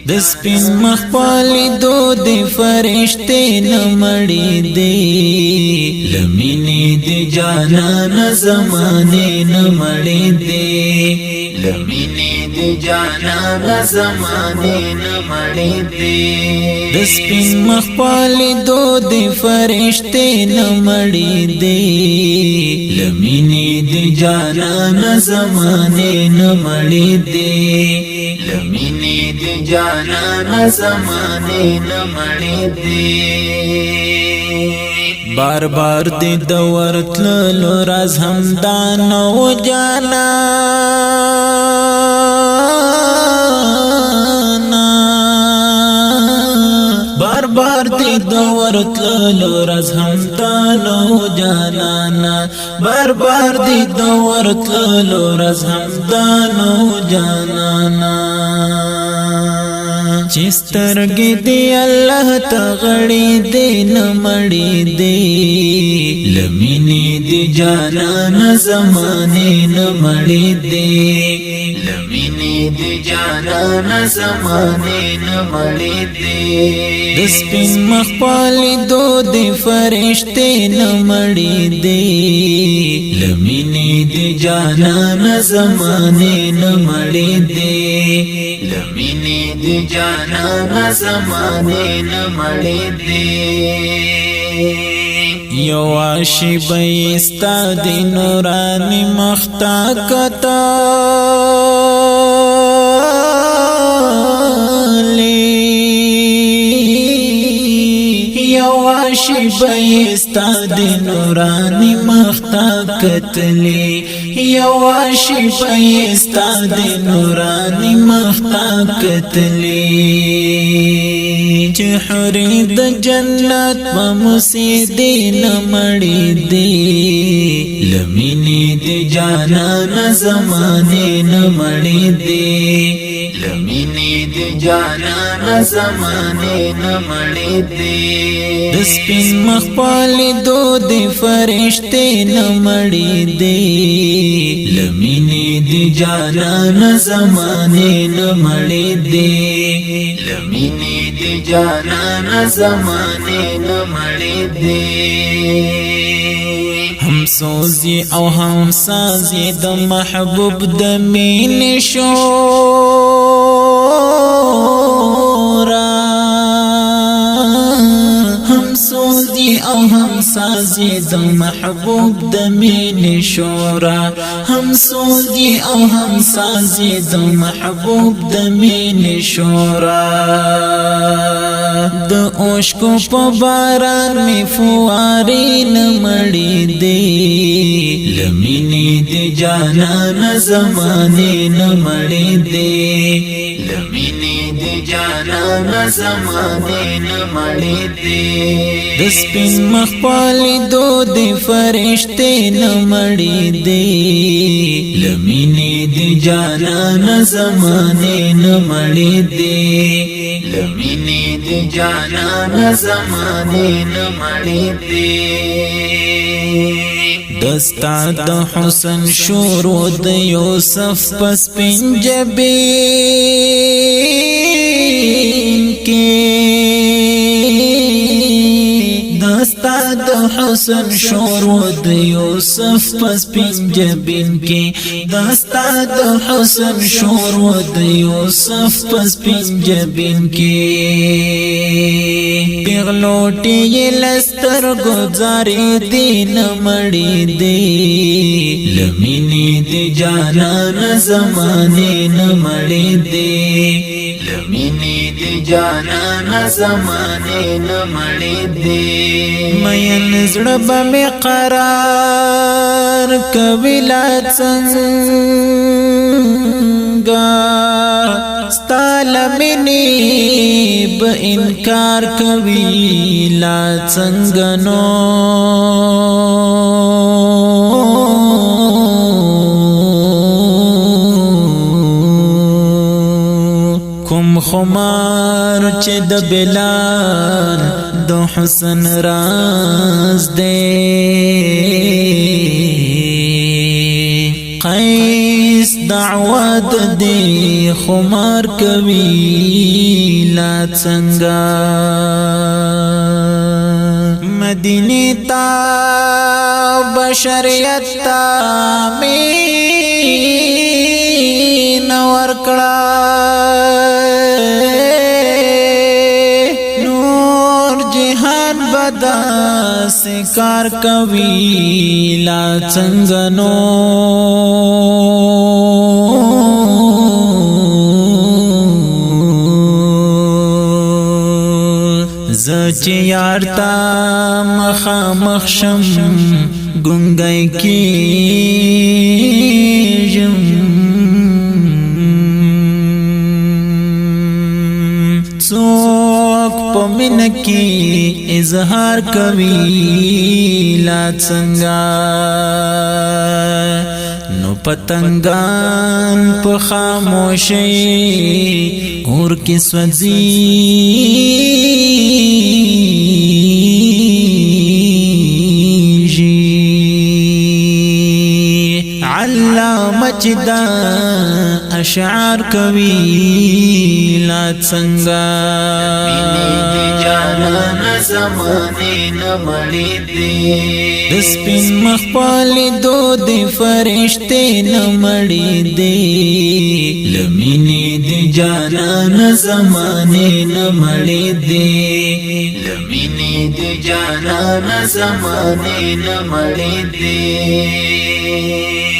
د سپین مخ پالی دو دی فرشتے نمڑی دی لمینی دی جانان زمانے نمڑی دی لمینی دی جانان زمانے نمڑی دی د سپین مخ پالی دو دی فرشتے نمڑی دی لمینی دی جانان زمانے نمڑی دی لمینی دی جانان زمانے نمڑی دی بار بار دی دور تللو راز همدانو جانانا بار بار دی دور تللو راز همدانو جانانا بار بار دی دور تللو راز همدانو جانانا چسترگی دی اللہ تغڑی دی نمڑی دی لمینی دی جانان زمانے نمڑی دی لمینی دی جانان زمانے نمڑی دی د سپین مخ پالی دو دی فرشتے نمڑی دی لمینی دی جانان زمانے نمڑی دی لمینی دی جانان زمانے نمڑی دی یو عاشی بیستا دی نورانی مختا کتالی یو عاشی بیستا دی نورانی مختا کتلی یو عاشی بیستا دی نورانی مختا کتلی چه حوری د جنت بمسیدی نمڑی دی لمینی دی جانان زمانے نمڑی دی لمینی دی جانان زمانے نمڑی دی د سپین مخ پالی دو دی فرشتے نمڑی دی لمینی دی جانان زمانے نمڑی دی لمینی دی جانان زمانے نمڑی دی ہم سوزی او ہم سازی د محبوب د مین شورا ہم سوزی او ہم سازی د محبوب د مین شورا ہم سوزی او ہم سازی د محبوب د مین شورا د اوشکو په باران می فواری نمڑی دی لمینی دی جانان زمانے نمڑی دی لمینی دی جانان زمانے نمڑی دی د سپین مخ پالی دو دی فرشتے نمڑی دی لمینی دی جانان زمانے نمڑی دی لمینی دی جانان زمانے نمڑی دی دستا د حسن شورو د یوسف پس پنجبین کے دستا د حسن شورو د یوسف پس پنجبین کے دستا د حسن شورو د یوسف پس پنجبین کے پیغلوٹی یہ لستر گزاری دی نمڑی دی لمینی دی جانان زمانے نمڑی دی لمینی دی جانان زمانے نمڑی دی مین زړه به می قرار کوي لا څنګه ستا لمینی به انکار کوي لا څنګه نو کوم خمار چې د بلال د حسن راز دے قیس د دعوت دی خمار کوي لا څنګه مدینه تا بشریت تا مين ورکړه نور جهان بدا سکار کوي لا څنګه نو زچ یار تا مخامخ شم ګنګای کیږم څوک په من کې اظهار کوي لا څنګه نو پتنګان په خاموشي اور کې سوځي مچدا اشعار کوي لا څنګه جانان زمانه نمړې دي د سپین مخپال دو د فرشته نمړې دي لمینې د جانان زمانه نمړې دي لمینې د جانان زمانه نمړې دي